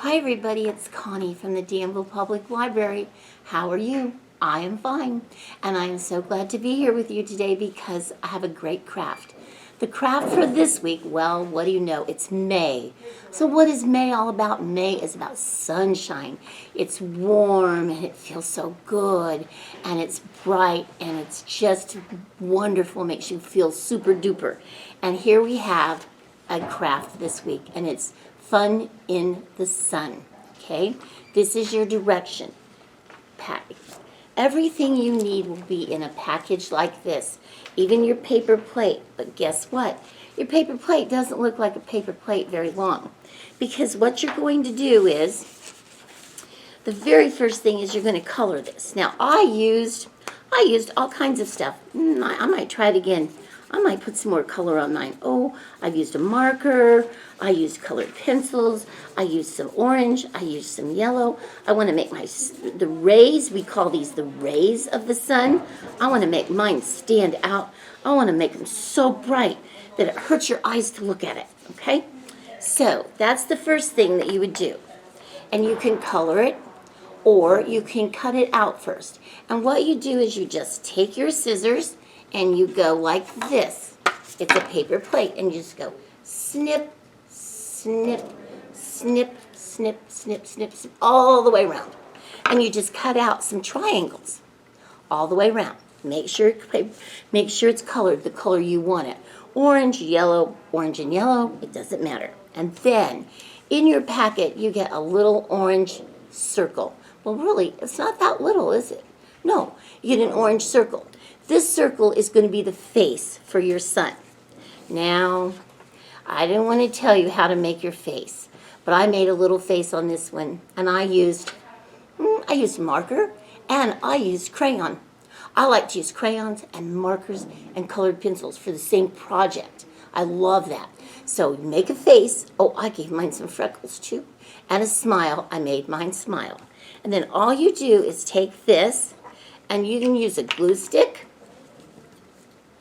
Hi everybody, it's Connie from the Danville Public Library. How are you? I am fine, and I am so glad to be here with you today because I have a great craft. The craft for this week, well, what do you know? It's May. So what is May all about? May is about sunshine. It's warm and it feels so good, and it's bright and it's just wonderful, makes you feel super duper. And here we have a craft this week, and it's fun in the sun. Okay, this is your direction. Everything you need will be in a package like this, even your paper plate. But guess what? Your paper plate doesn't look like a paper plate very long, because what you're going to do is, the very first thing is you're going to color this. Now I used all kinds of stuff. I might try it again. I might put some more color on mine. Oh, I've used a marker. I used colored pencils. I used some orange. I used some yellow. I want to make the rays, we call these the rays of the sun. I want to make mine stand out. I want to make them so bright that it hurts your eyes to look at it, okay? So that's the first thing that you would do. And you can color it, or you can cut it out first. And what you do is you just take your scissors and you go like this. It's a paper plate, and you just go snip, snip, snip, snip, snip, snip, snip, all the way around. And you just cut out some triangles all the way around. Make sure it's colored the color you want it. Orange, yellow, orange and yellow, it doesn't matter. And then in your packet you get a little orange circle. Well, really, it's not that little, is it? No, you get an orange circle. This circle is going to be the face for your sun. Now, I didn't want to tell you how to make your face, but I made a little face on this one, and I used marker, and I used crayon. I like to use crayons and markers and colored pencils for the same project. I love that. So you make a face. Oh, I gave mine some freckles too. And a smile. I made mine smile. And then all you do is take this, and you can use a glue stick.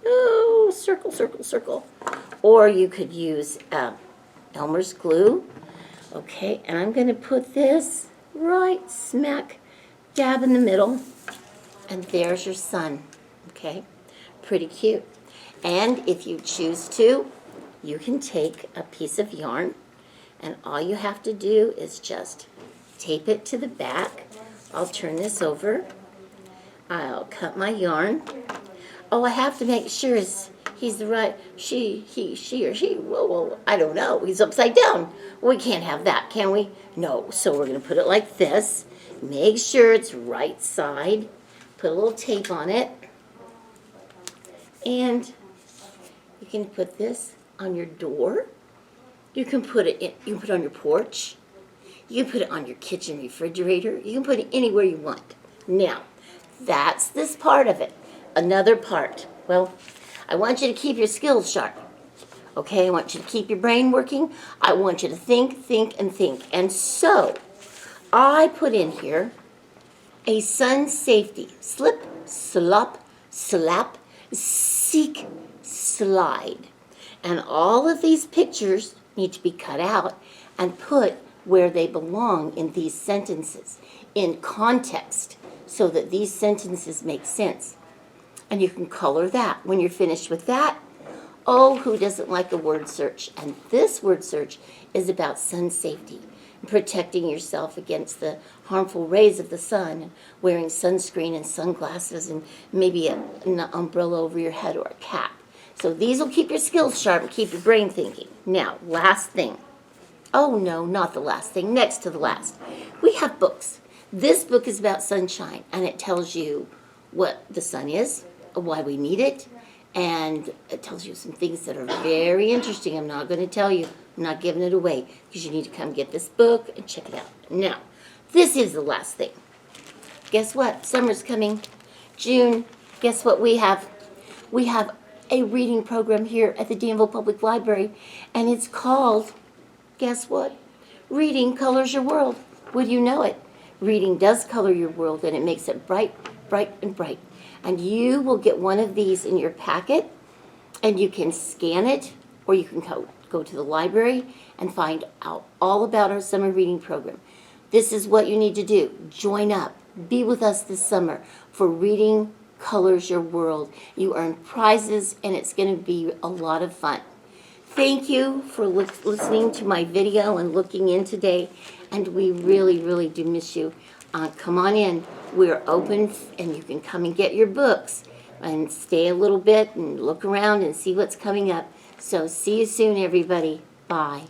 Oh, circle, circle, circle. Or you could use Elmer's glue. Okay, and I'm going to put this right smack dab in the middle. And there's your sun. Okay, pretty cute. And if you choose to, you can take a piece of yarn, and all you have to do is just tape it to the back. I'll turn this over. I'll cut my yarn. Oh, I have to make sure he's the right, she or she. Whoa, I don't know. He's upside down. We can't have that, can we? No, so we're going to put it like this. Make sure it's right side. Put a little tape on it. And you can put this on your door. You can put it on your porch. You can put it on your kitchen refrigerator. You can put it anywhere you want. Now, that's this part of it. Another part. Well, I want you to keep your skills sharp. Okay, I want you to keep your brain working. I want you to think, and think. And so, I put in here a sun safety. Slip, slop, slap, seek, slide. And all of these pictures need to be cut out and put where they belong in these sentences, in context, so that these sentences make sense. And you can color that. When you're finished with that, oh, who doesn't like a word search? And this word search is about sun safety, protecting yourself against the harmful rays of the sun, and wearing sunscreen and sunglasses and maybe an umbrella over your head or a cap. So these will keep your skills sharp and keep your brain thinking. Now, last thing. Oh, no, not the last thing. Next to the last. We have books. This book is about sunshine, and it tells you what the sun is, why we need it, and it tells you some things that are very interesting. I'm not going to tell you. I'm not giving it away, because you need to come get this book and check it out. Now, this is the last thing. Guess what? Summer's coming. June. Guess what we have? We have a reading program here at the Danville Public Library, and it's called, guess what? Reading Colors Your World. Would you know it? Reading does color your world, and it makes it bright, bright, and bright. And you will get one of these in your packet, and you can scan it, or you can go to the library and find out all about our summer reading program. This is what you need to do. Join up. Be with us this summer for Reading Colors Your World. You earn prizes, and it's going to be a lot of fun. Thank you for listening to my video and looking in today, and we really, really do miss you. Come on in. We're open, and you can come and get your books and stay a little bit and look around and see what's coming up. So see you soon, everybody. Bye.